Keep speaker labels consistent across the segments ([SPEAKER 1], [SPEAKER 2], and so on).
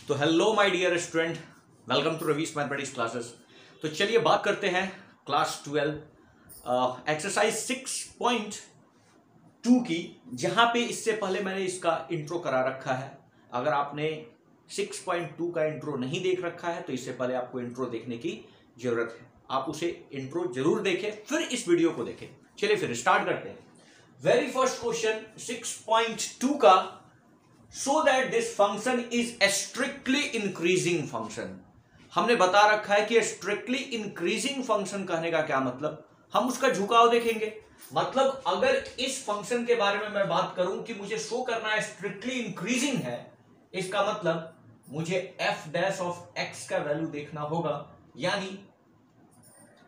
[SPEAKER 1] तो hello my dear student, welcome to Ravish mathematics classes. तो चलिए बात करते हैं क्लास 12 एक्सरसाइज 6.2 की, जहां पे इससे पहले मैंने इसका इंट्रो करा रखा है। अगर आपने 6.2 का इंट्रो नहीं देख रखा है तो इससे पहले आपको इंट्रो देखने की जरूरत है। आप उसे इंट्रो जरूर देखें, फिर इस वीडियो को देखें। चलिए फिर स्टार्ट करते हैं। वेरी फर्स्ट क्वेश्चन 6.2 का, so that this function is a strictly increasing function। हमने बता रखा है कि strictly increasing function कहने का क्या मतलब, हम उसका झुकाव देखेंगे। मतलब अगर इस फंक्शन के बारे में मैं बात करूं कि मुझे शो करना है स्ट्रिक्टली इंक्रीजिंग है, इसका मतलब मुझे f डैश ऑफ x का वैल्यू देखना होगा, यानी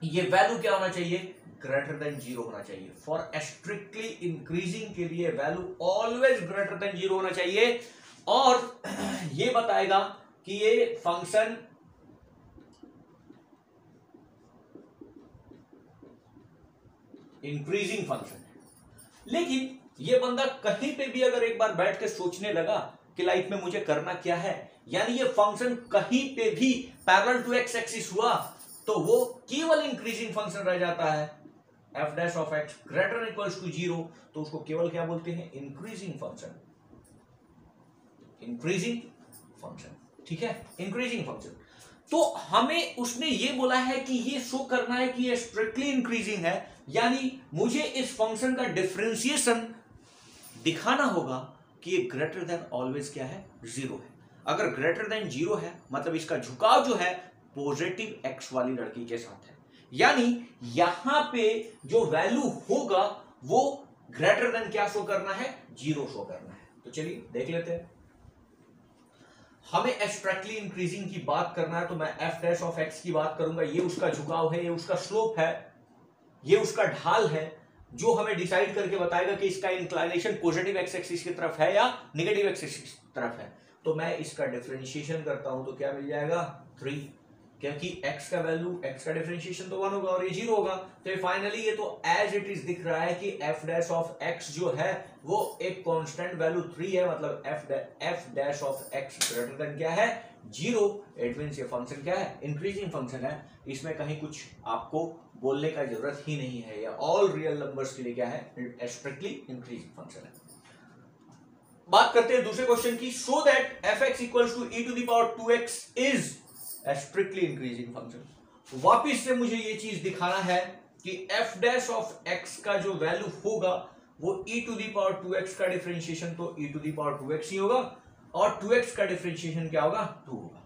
[SPEAKER 1] ये वैल्यू क्या होना चाहिए, ग्रेटर देन 0 होना चाहिए। फॉर स्ट्रिक्टली इंक्रीजिंग के लिए वैल्यू ऑलवेज ग्रेटर देन 0 होना चाहिए, और ये बताएगा कि ये फंक्शन इंक्रीजिंग फंक्शन है। लेकिन ये बंदा कहीं पे भी अगर एक बार बैठ के सोचने लगा कि लाइफ में मुझे करना क्या है, यानी ये फंक्शन कहीं पे भी पैरेलल टू एक्स एक्सिस हुआ तो वो केवल इंक्रीजिंग फंक्शन रह जाता है। f dash of x greater equals to 0, तो उसको केवल क्या बोलते हैं, इंक्रीजिंग फंक्शन। इंक्रीजिंग फंक्शन, ठीक है, इंक्रीजिंग फंक्शन। तो हमें उसने ये बोला है कि ये शो करना है कि ये स्ट्रिक्टली इंक्रीजिंग है, यानी मुझे इस फंक्शन का डिफरेंशिएशन दिखाना होगा कि ये ग्रेटर देन ऑलवेज क्या है, 0 है। अगर ग्रेटर देन 0 है मतलब इसका झुकाव जो है पॉजिटिव x वाली लड़की के साथ है, यानी यहां पे जो वैल्यू होगा वो ग्रेटर देन क्या शो करना है, 0 शो करना है। तो चलिए देख लेते हैं। हमें स्ट्रिक्टली इंक्रीजिंग की बात करना है तो मैं f डैश ऑफ x की बात करूंगा। ये उसका झुकाव है, ये उसका स्लोप है, ये उसका ढाल है, जो हमें डिसाइड करके बताएगा कि इसका इंक्लाइनेशन पॉजिटिव एक्स एक्सिस की तरफ है या नेगेटिव एक्स एक्सिस की तरफ है। तो मैं इसका डिफरेंशिएशन करता हूं तो क्या मिल जाएगा, 3, क्योंकि x का वैल्यू, x का डिफरेंशिएशन तो 1 होगा और ये 0 होगा। तो फाइनली ये तो एज इट इज दिख रहा है कि f डैश ऑफ x जो है वो एक कांस्टेंट वैल्यू 3 है, मतलब f dash of x greater than क्या है, 0। इट मींस ये फंक्शन क्या है, इंक्रीजिंग फंक्शन है। इसमें कहीं कुछ आपको बोलने का जरूरत ही नहीं है, ये ऑल रियल नंबर्स के लिए क्या है, स्ट्रिक्टली इंक्रीजिंग फंक्शन है। बात करते हैं दूसरे क्वेश्चन की। So that fx equals to e to the power 2x is strictly increasing function. वापिस से मुझे ये चीज दिखाना है कि f डैश ऑफ x का जो वैल्यू होगा वो e to the power 2x का डिफरेंशिएशन तो e to the power 2x ही होगा, और 2x का डिफरेंशिएशन क्या होगा, 2 होगा।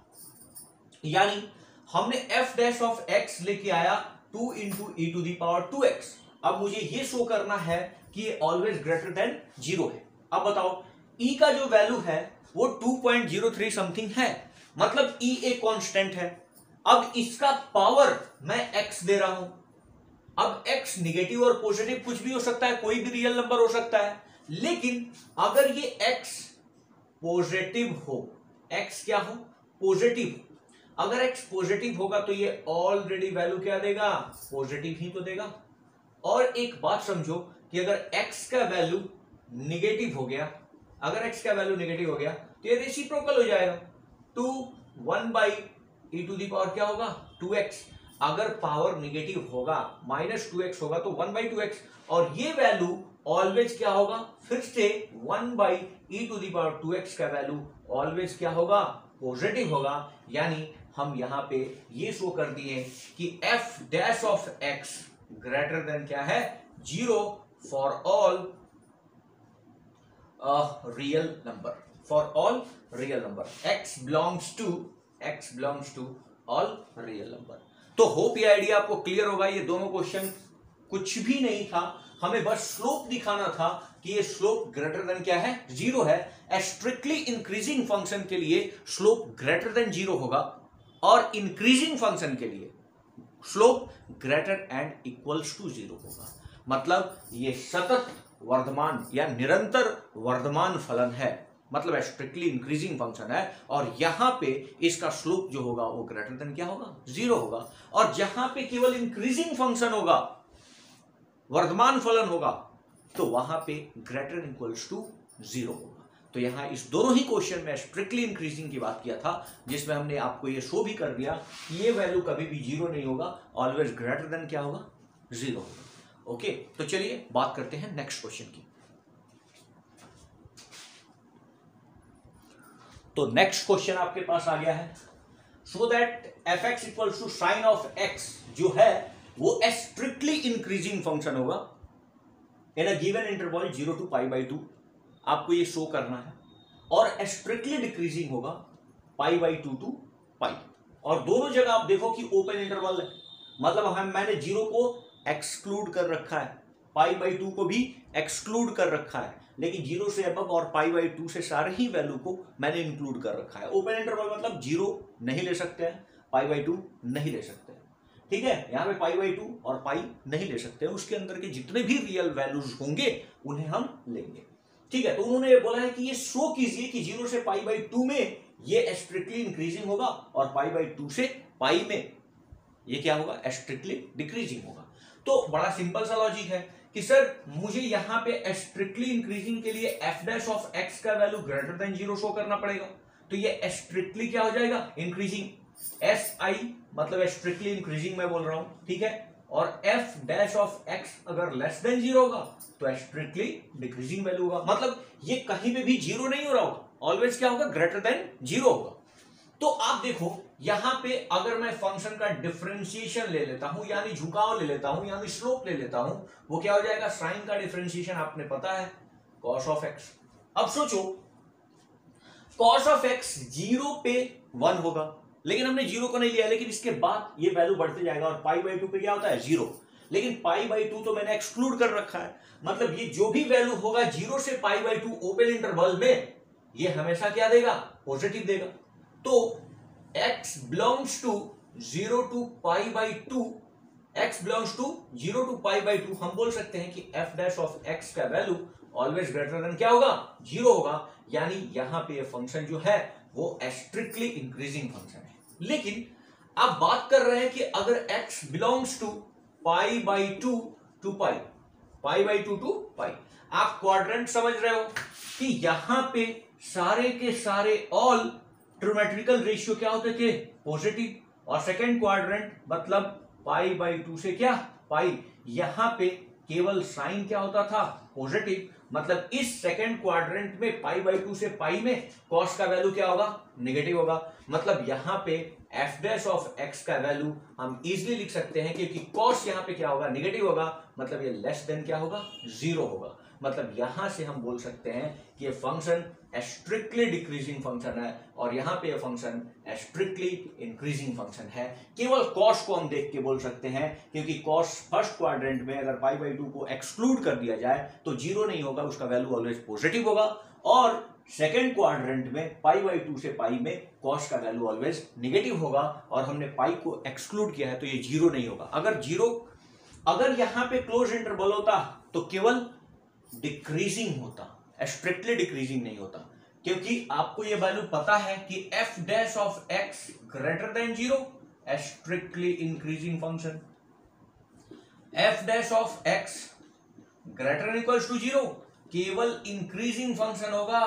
[SPEAKER 1] यानी हमने f डैश ऑफ x लेके आया 2 into e to the power 2x। अब मुझे ये शो करना है कि ये ऑलवेज ग्रेटर देन 0 है। अब बताओ e का जो वैल्यू है वो 2.03 समथिंग है, मतलब e एक कांस्टेंट है। अब इसका पावर मैं x दे रहा हूं। अब x निगेटिव और पॉजिटिव कुछ भी हो सकता है, कोई भी रियल नंबर हो सकता है, लेकिन अगर ये x पॉजिटिव हो, x क्या हो, पॉजिटिव। अगर x पॉजिटिव होगा तो ये ऑलरेडी वैल्यू क्या देगा, पॉजिटिव ही तो देगा। और एक बात समझो कि अगर x का वैल्यू निगेटिव हो गया, अगर x का वैल्यू निगेटिव हो गया तो ये रेसिप्रोकल हो जाएगा, 2 1 by e to the power क्या होगा, 2x। अगर पावर निगेटिव होगा, -2x होगा तो 1 बाई 2x, और ये वैल्यू ऑलवेज क्या होगा, फिर से 1 by e to the power 2x का वैल्यू ऑलवेज क्या होगा, पॉजिटिव होगा। यानी हम यहां पे ये शो कर दिए कि f dash of x greater than क्या है, 0 for all real number, for all real number, x belongs to all real number. तो होप ये आइडिया आपको क्लियर होगा। ये दोनों क्वेश्चन कुछ भी नहीं था, हमें बस स्लोप दिखाना था कि ये स्लोप ग्रेटर देन क्या है, 0 है। स्ट्रिक्टली इंक्रीजिंग फंक्शन के लिए स्लोप ग्रेटर देन 0 होगा, और इंक्रीजिंग फंक्शन के लिए slope greater and equals to 0 होगा। मतलब ये सतत वर्धमान या निरंतर वर्धमान फलन है, मतलब स्ट्रिक्टली इंक्रीजिंग फंक्शन है, और यहां पे इसका स्लोप जो होगा वो ग्रेटर देन क्या होगा, 0 होगा। और जहां पे केवल इंक्रीजिंग फंक्शन होगा, वर्धमान फलन होगा, तो वहां पे ग्रेटर इक्वल्स टू 0 होगा। तो यहां इस दोनों ही क्वेश्चन में स्ट्रिक्टली इंक्रीजिंग की बात किया था, जिसमें हमने आपको ये शो भी कर दिया कि ये वैल्यू कभी भी जीरो नहीं होगा, ऑलवेज ग्रेटर देन क्या होगा, जीरो होगा। ओके, तो चलिए बात करते हैं नेक्स्ट क्वेश्चन की। तो नेक्स्ट क्वेश्चन आपके पास आ गया है, so that f x equals to sine of x जो है वो स्ट्रिक्टली इंक्रीजिंग फंक्शन होगा in a given interval 0 to π/2, आपको ये शो करना है, और स्ट्रिक्टली डिक्रीजिंग होगा π/2 to π। और दोनों जगह आप देखो कि ओपन इंटरवल है, मतलब मैंने 0 को एक्सक्लूड कर रखा है, π/2 को भी एक्सक्लूड कर रखा है, लेकिन 0 से अबव और π/2 से सारे ही वैल्यू को मैंने इंक्लूड कर रखा है। ओपन इंटरवल मतलब 0 नहीं ले सकते हैं, π/2 नहीं ले सकते हैं, ठीक है। यहाँ पे π/2 और π नहीं ले सकते हैं, उसके अंदर के जितने भी रियल वैल्यूज होंगे उन्हें हम लेंगे, ठीक है। तो उन्होंने ये बोला है कि ये शो कीजिए कि 0 से π/2 में ये स्ट्रिक्टली इंक्रीजिंग होगा और π/2 से π में ये क्या होगा, स्ट्रिक्टली डिक्रीजिंग होगा। तो बड़ा सिंपल सा लॉजिक है कि सर मुझे यहाँ पे स्ट्रिक्टली इंक्रीजिंग के लिए एफ डैश ऑफ एक्स का वैल्यू ग्रेटर देन 0 शो करना पड़ेगा, तो ये स्ट्रिक्टली क्या हो जाएगा, इंक्रीजिंग। एस आई मतलब स्ट्रिक्टली इंक्रीजिंग मैं बोल रहा हूं, ठीक है। और एफ डैश ऑफ एक्स अगर लेस देन 0 होगा तो स्ट्रिक्टली डिक्रीजिंग वैल्यू होगा, मतलब ये कहीं पे भी 0 नहीं हो रहा होगा, ऑलवेज क्या होगा, ग्रेटर देन 0 होगा। तो आप देखो यहां पे अगर मैं फंक्शन का डिफरेंशिएशन ले लेता हूं, यानी झुकाव ले लेता हूं, यानी स्लोप ले लेता हूं, वो क्या हो जाएगा, साइन का डिफरेंशिएशन आपने पता है cos ऑफ एक्स। अब सोचो cos ऑफ एक्स 0 पे 1 होगा, लेकिन हमने 0 को नहीं लिया, लेकिन इसके बाद ये वैल्यू बढ़ते जाएगा और π/2 पे क्या होता है, 0, लेकिन π/2 तो मैंने एक्सक्लूड कर रखा है, मतलब ये जो भी वैल्यू होगा 0 से π/2 ओपन इंटरवल में ये हमेशा क्या देगा, पॉजिटिव देगा। तो x belongs to 0 to π/2, x belongs to 0 to π/2 हम बोल सकते हैं कि f डैश ऑफ x का वैल्यू ऑलवेज ग्रेटर देन क्या होगा, 0 होगा, यानी यहां पे ये फंक्शन जो है वो स्ट्रिक्टली इंक्रीजिंग फंक्शन है। लेकिन आप बात कर रहे हैं कि अगर x belongs to π/2 to π, π/2 to π, आप क्वाड्रेंट समझ रहे हो कि यहां पे सारे के सारे ऑल ट्रिग्नोमेट्रिकल रेशियो क्या होते थे, पॉजिटिव, और सेकेंड क्वाड्रेंट मतलब π/2 से क्या, पाई, यहां पे केवल साइन क्या होता था, पॉजिटिव, मतलब इस सेकेंड क्वाड्रेंट में π/2 से पाई में कॉस का वैल्यू क्या होगा, नेगेटिव होगा, मतलब यहां पे एफ डैश ऑफ एक्स का वैल्यू हम इजीली लिख सकते हैं, क्योंकि कॉस यहां पे क्या होगा, नेगेटिव होगा, मतलब ये लेस देन क्या होगा, 0 होगा। मतलब यहां से हम बोल सकते हैं कि ये फंक्शन स्ट्रिक्टली डिक्रीजिंग फंक्शन है और यहां पे ये फंक्शन स्ट्रिक्टली इंक्रीजिंग फंक्शन है। केवल कॉस को हम देख के बोल सकते हैं, क्योंकि कॉस फर्स्ट क्वाड्रेंट में अगर π/2 को एक्सक्लूड कर दिया जाए तो 0 नहीं होगा, उसका वैल्यू ऑलवेज पॉजिटिव होगा, और सेकेंड क्वाड्रेंट में π/2 से पाई में कॉस का वैल्यू ऑलवेज नेगेटिव होगा, और हमने पाई को एक्सक्लूड किया है तो ये 0 नहीं होगा। अगर यहां पे क्लोज इंटरवल होता तो केवल डिक्रीजिंग होता, स्ट्रिक्टली डिक्रीजिंग नहीं होता, क्योंकि आपको ये वैल्यू पता है कि f dash of x greater than 0, strictly increasing function, f dash of x greater than equals to 0 केवल इंक्रीजिंग फंक्शन होगा,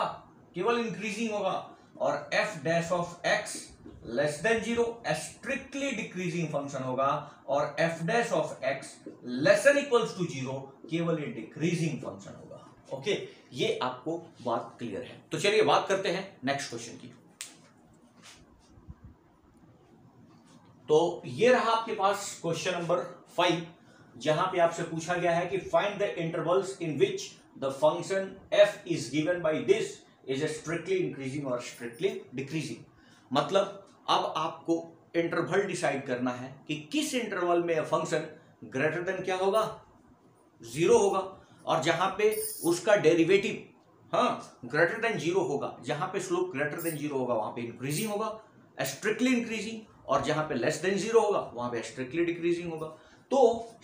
[SPEAKER 1] केवल इंक्रीजिंग होगा, और f dash of x less than 0 strictly decreasing function होगा, और f dash of x less than equals to 0 केवल ये decreasing function होगा। ओके, ये आपको बात क्लियर है। तो चलिए बात करते हैं नेक्स्ट क्वेश्चन की। तो ये रहा आपके पास क्वेश्चन नंबर 5, जहां पे आपसे पूछा गया है कि find the intervals in which the function f is given by this is strictly increasing और स्ट्रिक्टली डिक्रीजिंग। मतलब अब आपको इंटरवल डिसाइड करना है कि किस इंटरवल में फंक्शन ग्रेटर देन क्या होगा, 0 होगा, और जहां पे उसका डेरिवेटिव ग्रेटर देन 0 होगा, जहां पे स्लोप ग्रेटर देन 0 होगा वहां पे इंक्रीजिंग होगा, स्ट्रिक्टली इंक्रीजिंग, और जहां पे लेस देन 0 होगा वहां पे स्ट्रिक्टली डिक्रीजिंग होगा। तो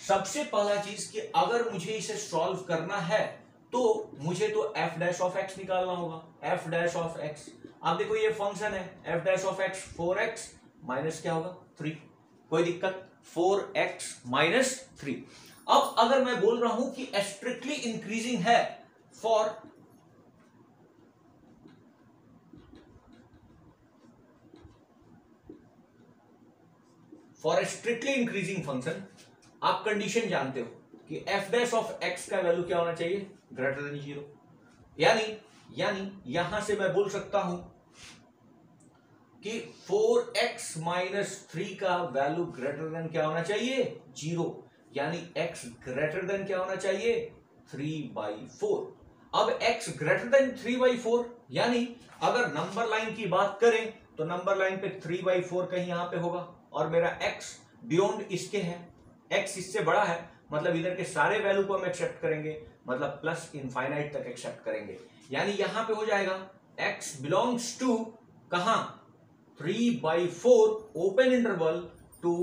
[SPEAKER 1] सबसे पहला चीज कि अगर मुझे इसे सॉल्व करना है तो मुझे तो एफ डैश ऑफ एक्स निकालना होगा, एफ डैश ऑफ एक्स। आप देखो ये फंक्शन है F dash of x 4x minus क्या होगा 3, कोई दिक्कत, 4x माइनस 3। अब अगर मैं बोल रहा हूं कि स्ट्रिक्टली इंक्रीजिंग है for for a strictly increasing function आप कंडीशन जानते हो कि एफ डैश ऑफ एक्स का वैल्यू क्या होना चाहिए, ग्रेटर देन 0। यानी यहां से मैं बोल सकता हूं कि 4x माइनस 3 का वैल्यू ग्रेटर देन क्या होना चाहिए, 0। यानी x ग्रेटर देन क्या होना चाहिए, 3/4। अब x ग्रेटर देन 3/4 यानी अगर नंबर लाइन की बात करें तो नंबर लाइन पे 3/4 कहीं यहां पे होगा और मेरा x बियॉन्ड इसके है, x इससे बड़ा है, मतलब इधर के सारे वैल्यू को हम एक्सेप्ट करेंगे, मतलब प्लस इनफाइनाइट तक एक्सेप्ट करेंगे। यानी यहां पे हो जाएगा x बिलोंग्स टू कहां, 3/4 open interval to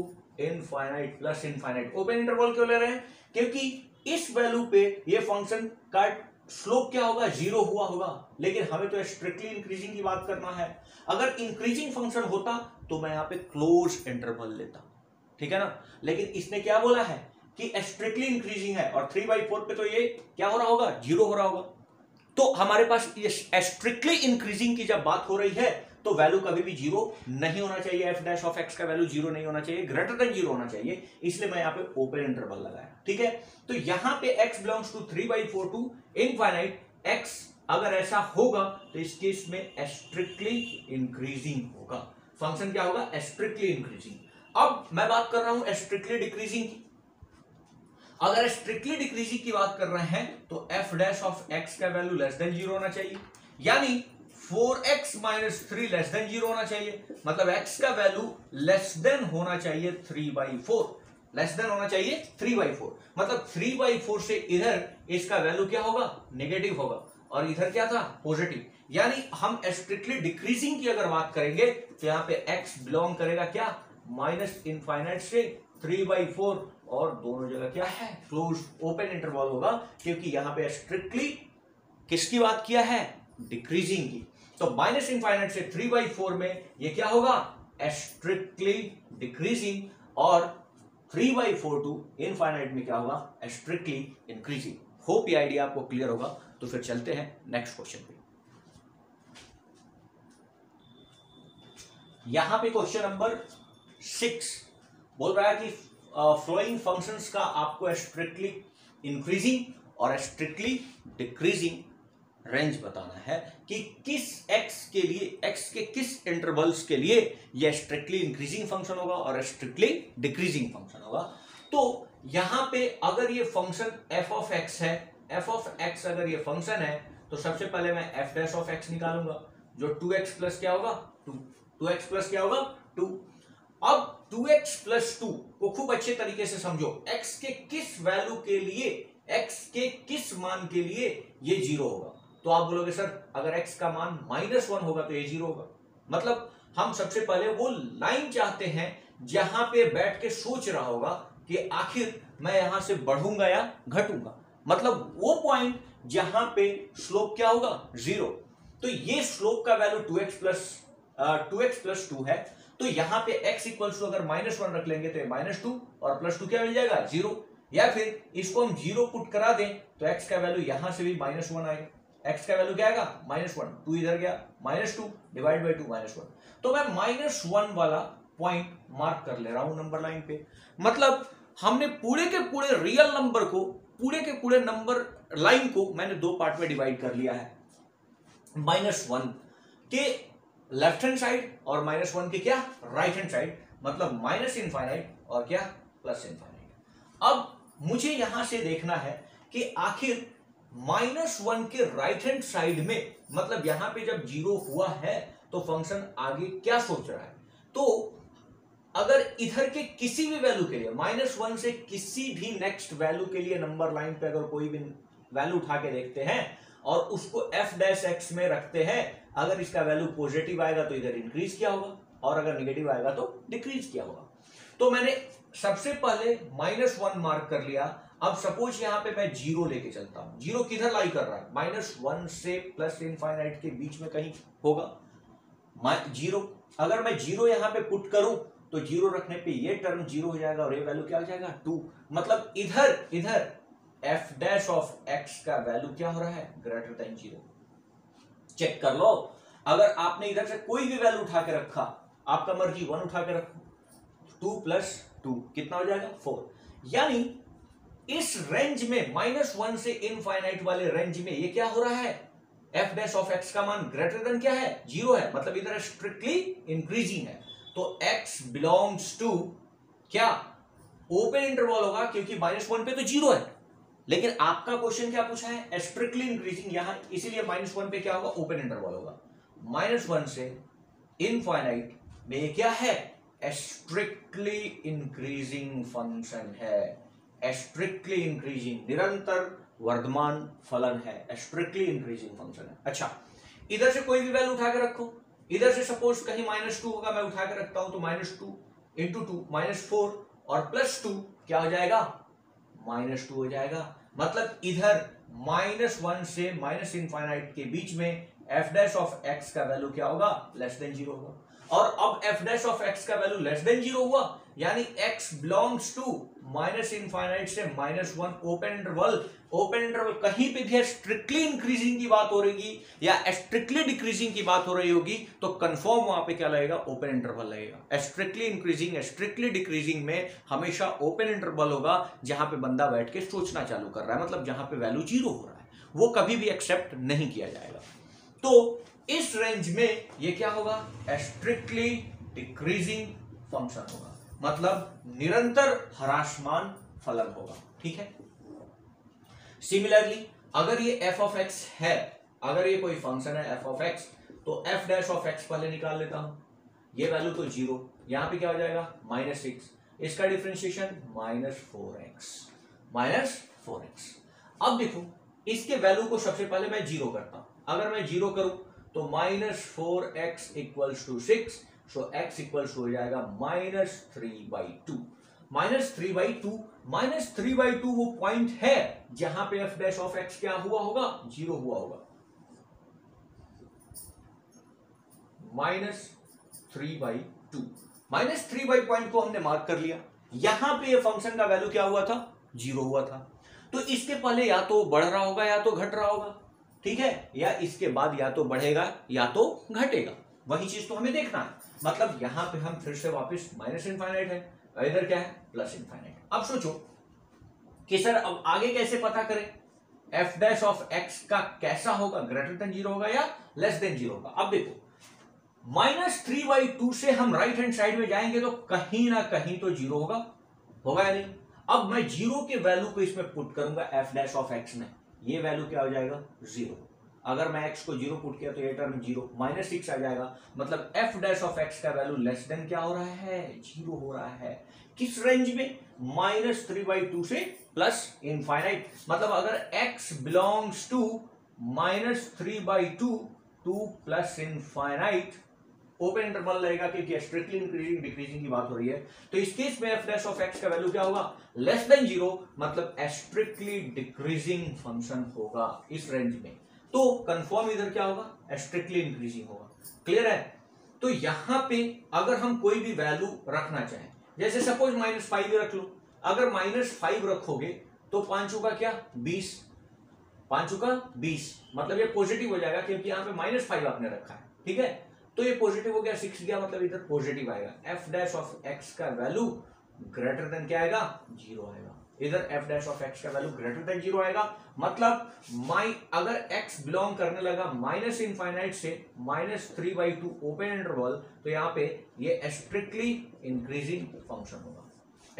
[SPEAKER 1] infinite plus infinite. Open interval क्यों ले रहे हैं, क्योंकि इस वैल्यू पे ये फंक्शन का स्लोप क्या होगा, 0 हुआ होगा, लेकिन हमें तो स्ट्रिक्टली इंक्रीजिंग की बात करना है। अगर इंक्रीजिंग फंक्शन होता तो मैं यहां पे क्लोज इंटरवल लेता, ठीक है ना, लेकिन इसने क्या बोला है कि स्ट्रिक्टली इंक्रीजिंग है और 3/4 पे तो ये क्या हो रहा होगा, 0 हो रहा होगा। तो हमारे पास ये स्ट्रिक्टली इंक्रीजिंग की जब बात हो रही है तो वैल्यू कभी भी 0 नहीं होना चाहिए, एफ डैश ऑफ एक्स का वैल्यू 0 नहीं होना चाहिए, ग्रेटर देन 0 होना चाहिए, इसलिए मैं यहां पे ओपन इंटरवल लगाया, ठीक है। तो यहां पे x belongs to 3/4 to infinite, x अगर ऐसा होगा तो इस केस में स्ट्रिक्टली इंक्रीजिंग होगा, फंक्शन क्या होगा, स्ट्रिक्टली इंक्रीजिंग। अब मैं बात कर रहा हूं स्ट्रिक्टली डिक्रीजिंग की। अगर स्ट्रिक्टली डिक्रीजिंग की बात कर रहे हैं तो एफ डैश ऑफ एक्स का वैल्यू लेस देन 0 होना चाहिए, यानी 4x माइनस 3 लेस देन 0 होना चाहिए, मतलब x का वैल्यू लेस देन होना चाहिए 3/4, लेस देन होना चाहिए 3/4, मतलब 3/4 से इधर इसका वैल्यू क्या होगा, नेगेटिव होगा, और इधर क्या था, पॉजिटिव। यानी हम स्ट्रिक्टली डिक्रीजिंग की अगर बात करेंगे तो यहां पे x बिलोंग करेगा क्या, माइनस इनफाइनाइट से 3/4, और दोनों जगह क्या है, क्लोज ओपन इंटरवल होगा, क्योंकि यहां पे स्ट्रिक्टली किसकी बात किया है, डिक्रीजिंग की। तो माइनस इनफाइनाइट से 3/4 में ये क्या होगा, स्ट्रिक्टली डिक्रीजिंग, और 3/4 टू इनफाइनाइट में क्या होगा, स्ट्रिक्टली इंक्रीजिंग। होप ये आइडिया आपको क्लियर होगा। तो फिर चलते हैं नेक्स्ट क्वेश्चन पे। यहां पे क्वेश्चन नंबर 6 बोल रहा है कि फ्लोइंग फंक्शंस का आपको स्ट्रिक्टली इंक्रीजिंग और स्ट्रिक्टली डिक्रीजिंग रेंज बताना है कि किस x के लिए, x के किस इंटरवल्स के लिए यह स्ट्रिक्टली इंक्रीजिंग फंक्शन होगा और स्ट्रिक्टली डिक्रीजिंग फंक्शन होगा। तो यहां पे अगर ये फंक्शन f ऑफ x है, f ऑफ x अगर ये फंक्शन है तो सबसे पहले मैं f डैश ऑफ x निकालूंगा, जो 2x प्लस क्या होगा, 2x प्लस क्या होगा, 2। अब 2x प्लस 2 को खूब अच्छे तरीके से समझो, x के किस वैल्यू के लिए, x के किस मान के लिए ये 0 होगा। तो आप बोलोगे सर अगर x का मान -1 होगा तो ये 0 होगा, मतलब हम सबसे पहले वो लाइन चाहते हैं जहां पे बैठ के सोच रहा होगा कि आखिर मैं यहां से बढ़ूंगा या घटूंगा, मतलब वो पॉइंट जहां पे स्लोप क्या होगा, 0। तो ये स्लोप का वैल्यू 2x प्लस 2 है, तो यहां पे x इक्वल्स टू अगर -1 रख लेंगे तो ये -2 और +2 क्या मिल जाएगा, 0। या फिर इसको हम 0 पुट करा दें तो x का वैल्यू यहां से भी -1 आएगा, x का वैल्यू क्या आएगा, -1, 2 इधर गया, -2 डिवाइड बाई 2 -1। तो मैं -1 वाला पॉइंट मार्क कर ले रहा हूं नंबर लाइन पे, मतलब हमने पूरे के पूरे रियल नंबर को, पूरे के पूरे नंबर लाइन को मैंने दो पार्ट में डिवाइड कर लिया है, -1 के लेफ्ट हैंड साइड और -1 के क्या, राइट हैंड साइड, मतलब माइनस इनफाइनाइट और क्या, प्लस इनफाइनाइट। अब मुझे यहां से देखना है कि आखिर -1 के राइट हैंड साइड में, मतलब यहां पे जब 0 हुआ है तो फंक्शन आगे क्या सोच रहा है। तो अगर इधर के किसी भी वैल्यू के लिए, -1 से किसी भी नेक्स्ट वैल्यू के लिए नंबर लाइन पे अगर कोई भी वैल्यू उठा के देखते हैं और उसको f डैश x में रखते हैं, अगर इसका वैल्यू पॉजिटिव आएगा तो इधर इंक्रीज किया होगा और अगर नेगेटिव आएगा तो डिक्रीज किया होगा। तो मैंने सबसे पहले -1 मार्क कर लिया। अब सपोज यहां पे मैं 0 लेके चलता हूं, 0 किधर लाई कर रहा है, -1 से प्लस इनफाइनाइट के बीच में कहीं होगा 0। अगर मैं 0 यहां पे पुट करूं तो 0 रखने पे ये टर्म 0 हो जाएगा और ये वैल्यू क्या हो जाएगा, 2। मतलब इधर f डैश ऑफ x का वैल्यू क्या हो रहा है, ग्रेटर देन 0। चेक कर लो, अगर आपने इधर से कोई भी वैल्यू उठा के रखा, आपका मर्जी 1 उठा के रखो, 2 प्लस 2 कितना हो जाएगा 4। यानी इस रेंज में -1 से इनफाइनाइट वाले रेंज में ये क्या हो रहा है, एफ डैश ऑफ एक्स का मान ग्रेटर देन क्या है 0 है, मतलब इधर स्ट्रिक्टली इंक्रीजिंग है। तो x बिलोंग्स टू क्या ओपन इंटरवल होगा, क्योंकि -1 पे तो 0 है, लेकिन आपका क्वेश्चन क्या पूछा है स्ट्रिक्टली इंक्रीजिंग यहां, इसीलिए -1 पे क्या होगा ओपन इंटरवल होगा। -1 से इनफाइनाइट में ये क्या है स्ट्रिक्टली इंक्रीजिंग फंक्शन है, स्ट्रिक्टली इंक्रीजिंग निरंतर वर्धमान फलन है, स्ट्रिक्टली इंक्रीजिंग फंक्शन है। अच्छा, इधर से कोई भी वैल्यू उठा के रखो, इधर से सपोज कहीं -2 होगा, मैं उठा के रखता हूं तो -2 इंटू 2 -4 और +2 क्या हो जाएगा -2 हो जाएगा। मतलब इधर -1 से -इनफाइनाइट के बीच में f डैश ऑफ x का वैल्यू क्या होगा <0 होगा। और अब f डैश ऑफ x का वैल्यू <0 हुआ, यानी x बिलोंग्स टू -इनफाइनाइट से -1 ओपन इंटरवल कहीं पे भी स्ट्रिक्टली इंक्रीजिंग की बात हो रही या स्ट्रिक्टली डिक्रीजिंग की बात हो रही होगी तो कंफर्म वहां पे क्या लगेगा ओपन इंटरवल लगेगा। स्ट्रिक्टली इंक्रीजिंग स्ट्रिक्टली डिक्रीजिंग में हमेशा ओपन इंटरवल होगा, जहां पे बंदा बैठ के सोचना चालू कर रहा है, मतलब जहां पे वैल्यू 0 हो रहा है वो कभी भी एक्सेप्ट नहीं किया जाएगा। तो इस रेंज में ये क्या होगा स्ट्रिक्टली डिक्रीजिंग फंक्शन होगा, मतलब निरंतर ह्रासमान फलन होगा। ठीक है, सिमिलरली अगर ये f ऑफ x है, अगर ये कोई फंक्शन है f ऑफ x, तो f डैश ऑफ x पहले निकाल लेता हूं, ये वैल्यू तो 0, यहां पे क्या हो जाएगा -6, इसका डिफरेंशिएशन -4x। अब देखो इसके वैल्यू को सबसे पहले मैं 0 करता हूं, अगर मैं 0 करूं तो -4x equals to 6, so x equals हो जाएगा -3/2। -3/2 वो पॉइंट है जहां पे f डैश ऑफ x क्या हुआ होगा 0 हुआ होगा। -3/2 पॉइंट को हमने मार्क कर लिया, यहां पे ये फंक्शन का वैल्यू क्या हुआ था 0 हुआ था। तो इसके पहले या तो बढ़ रहा होगा या तो घट रहा होगा, ठीक है, या इसके बाद या तो बढ़ेगा या तो घटेगा, वही चीज तो हमें देखना है। मतलब यहां पे हम फिर से वापस -इनफाइनाइट है, इधर क्या है +इनफाइनाइट। अब सोचो कि सर अब आगे कैसे पता करें f डैश ऑफ x का कैसा होगा, ग्रेटर देन 0 होगा या लेस देन 0 होगा। अब देखो -3/2 से हम राइट हैंड साइड में जाएंगे तो कहीं ना कहीं तो 0 होगा या नहीं। अब मैं 0 के वैल्यू को इसमें पुट करूंगा f डैश ऑफ x में, ये वैल्यू क्या हो जाएगा 0। अगर मैं x को 0 पुट किया तो ये टर्म 0 -6 आ जाएगा, मतलब f डैश ऑफ x का वैल्यू लेस देन क्या हो रहा है 0 हो रहा है। किस रेंज में -3/2 से +इनफाइनाइट, मतलब अगर x belongs to -3/2 to +infinite open interval लगेगा, क्योंकि स्ट्रिक्टली इंक्रीजिंग डिक्रीजिंग की बात हो रही है। तो इस केस में f डैश ऑफ x का वैल्यू क्या होगा लेस देन 0, मतलब स्ट्रिक्टली डिक्रीजिंग फंक्शन होगा इस रेंज में। तो कंफर्म इधर क्या होगा स्ट्रिक्टली इंक्रीजिंग होगा। क्लियर है। तो यहां पे अगर हम कोई भी वैल्यू रखना चाहें, जैसे सपोज -5 रख लो, अगर -5 रखोगे तो 5 का क्या 20, 5 का 20, मतलब ये पॉजिटिव हो जाएगा क्योंकि यहाँ पे -5 आपने रखा है। ठीक है, तो ये पॉजिटिव हो गया, 6 गया, मतलब इधर पॉजिटिव आएगा। f डैश ऑफ x का वैल्यू ग्रेटर देन क्या आएगा 0 आएगा, इधर f डैश ऑफ x का वैल्यू ग्रेटर देन 0 आएगा। मतलब अगर x बिलोंग करने लगा -इनफाइनाइट से -3/2 ओपन इंटरवल, तो यहाँ पे ये स्ट्रिक्टली इंक्रीजिंग फंक्शन होगा,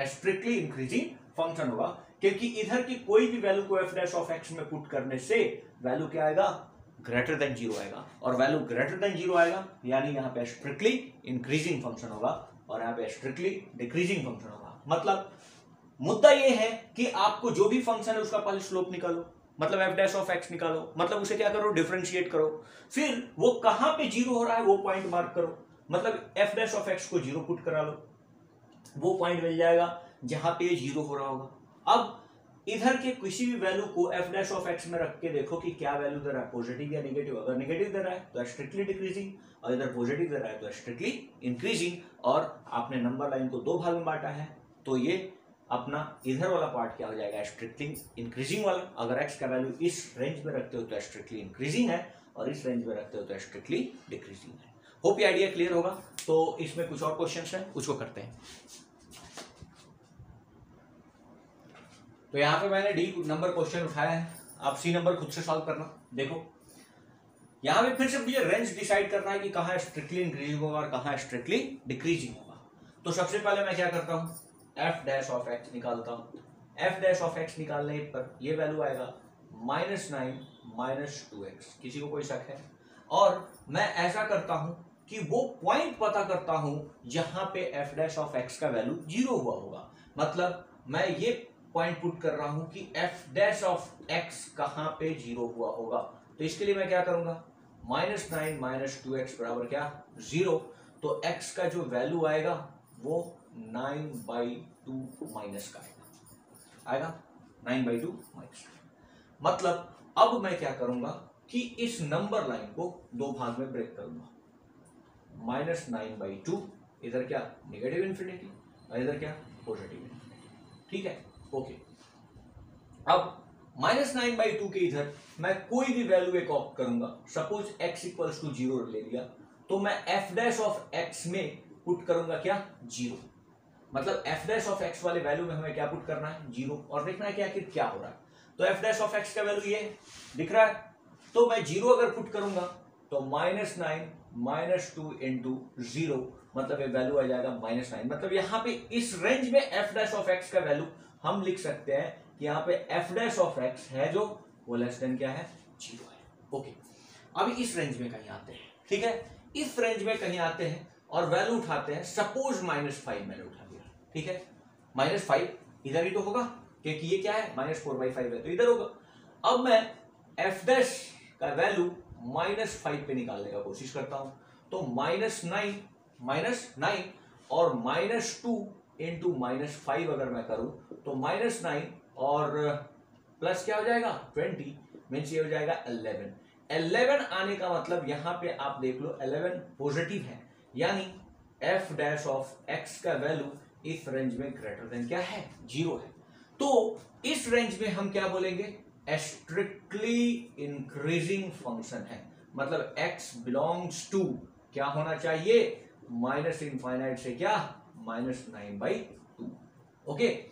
[SPEAKER 1] स्ट्रिक्टली इंक्रीजिंग फंक्शन होगा, क्योंकि इधर की कोई भी वैल्यू को f डैश ऑफ x में पुट करने से वैल्यू क्या आएगा ग्रेटर देन 0 आएगा, और वैल्यू ग्रेटर देन 0 आएगा यानी यहाँ पे स्ट्रिक्टली इंक्रीजिंग फंक्शन होगा और यहाँ पे स्ट्रिक्टली डिक्रीजिंग फंक्शन होगा। मतलब मुद्दा ये है कि आपको जो भी फंक्शन है उसका पहले स्लोप निकालो, मतलब f डैश ऑफ x निकालो, मतलब उसे क्या करो डिफरेंशिएट करो, फिर वो कहां पे 0 हो रहा है वो पॉइंट मार्क करो, मतलब f डैश ऑफ x को 0 पुट करा लो, वो पॉइंट मिल जाएगा जहां पे 0 हो रहा होगा। अब इधर के किसी भी वैल्यू को f डैश ऑफ x में रख के देखो कि क्या वैल्यू दे रहा है, पॉजिटिव या नेगेटिव। अगर नेगेटिव दे रहा है तो स्ट्रिक्टली डिक्रीजिंग, और इधर पॉजिटिव दे रहा है तो स्ट्रिक्टली इंक्रीजिंग। और आपने नंबर लाइन को 2 भाग में बांटा है, तो ये अपना इधर वाला पार्ट क्या हो जाएगा स्ट्रिक्टली इंक्रीजिंग वाला। अगर x का वैल्यू इस रेंज में रखते हो तो स्ट्रिक्टली इंक्रीजिंग है, और इस रेंज में रखते हो तो स्ट्रिक्टली डिक्रीजिंग है। होप ये आइडिया क्लियर होगा। तो इसमें कुछ और क्वेश्चंस हैं, उसको करते हैं। तो यहां पे मैंने डी नंबर क्वेश्चन उठाया है, आप सी नंबर खुद से सॉल्व करना। देखो यहां पे फिर से मुझे रेंज डिसाइड करना है कि कहां स्ट्रिक्टली इंक्रीजिंग होगा और कहां स्ट्रिक्टली डिक्रीजिंग होगा। तो सबसे पहले मैं क्या करता हूं, एफ डैश ऑफ एक्स निकालता हूं। एफ डैश ऑफ एक्स निकालने पर ये वैल्यू आएगा -9 -2x। किसी को कोई शक है? और मैं ऐसा करता हूं कि वो पॉइंट पता करता हूं जहां पे एफ डैश ऑफ एक्स का वैल्यू 0 हुआ होगा। मतलब मैं ये पॉइंट पुट कर रहा हूं कि एफ डैश ऑफ एक्स कहां पे 0 हुआ होगा। तो इसके लिए मैं क्या करूंगा, -9 -2x बराबर क्या, 0। तो x का जो वैल्यू आएगा वो 9/2 माइनस का आएगा 9/2 माइनस। मतलब अब मैं क्या करूंगा कि इस नंबर लाइन को दो भाग में ब्रेक करूंगा। -9/2 इधर क्या, नेगेटिव इन्फिनिटी, और इधर क्या, पॉजिटिव इन्फिनिटी। ठीक है, ओके। अब -9/2 के इधर मैं कोई भी वैल्यू एक ऑप्ट करूंगा। सपोज x = 0 ले लिया, तो मैं f डैश ऑफ x में पुट करूंगा क्या, 0। मतलब f डैश ऑफ x वाले वैल्यू में हमें क्या पुट करना है, 0, और देखना है कि आखिर क्या हो रहा है। तो f डैश ऑफ x का वैल्यू ये दिख रहा है, तो मैं 0 अगर पुट करूंगा तो -9 -2 इंटू 0, मतलब ये वैल्यू आ जाएगा -9। मतलब यहां पे इस रेंज में f डैश ऑफ x का वैल्यू हम लिख सकते हैं कि यहाँ पे f डैश ऑफ x है जो वो लेस देन क्या है, 0 है। ओके, अभी इस रेंज में कहीं आते हैं। ठीक है, इस रेंज में कहीं आते हैं और वैल्यू उठाते हैं। सपोज -5 मैंने उठा लिया। ठीक है, -5 इधर ही तो होगा क्योंकि ये क्या है, -4/5 है, तो इधर होगा। अब मैं f डैश का वैल्यू -5 पे निकालने का कोशिश करता हूं। तो -9 और -2 इंटू -5 अगर मैं करूं तो -9 और प्लस क्या हो जाएगा, 20 मीन्स ये हो जाएगा 11 आने का मतलब यहां पे आप देख लो 11 पॉजिटिव है, यानी f डैश ऑफ x का वैल्यू इस रेंज में ग्रेटर देन क्या है, 0 है। तो इस रेंज में हम क्या बोलेंगे, स्ट्रिक्टली इंक्रीजिंग फंक्शन है। मतलब x बिलोंग्स टू क्या होना चाहिए, -∞ से क्या, -9/2। ओके,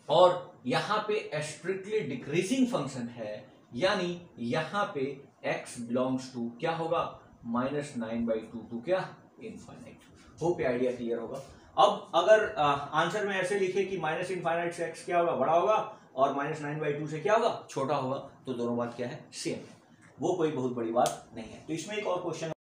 [SPEAKER 1] और यहां पे स्ट्रिक्टली डिक्रीजिंग फंक्शन है, यानी यहां पे x बिलोंग्स टू क्या होगा, -9/2 टू क्या, इनफाइनाइट। होप ये आइडिया क्लियर होगा। अब अगर आंसर में ऐसे लिखे कि -∞ से x क्या होगा, बड़ा होगा, और -9/2 से क्या होगा, छोटा होगा, तो दोनों बात क्या है, सेम है। वो कोई बहुत बड़ी बात नहीं है। तो इसमें एक और क्वेश्चन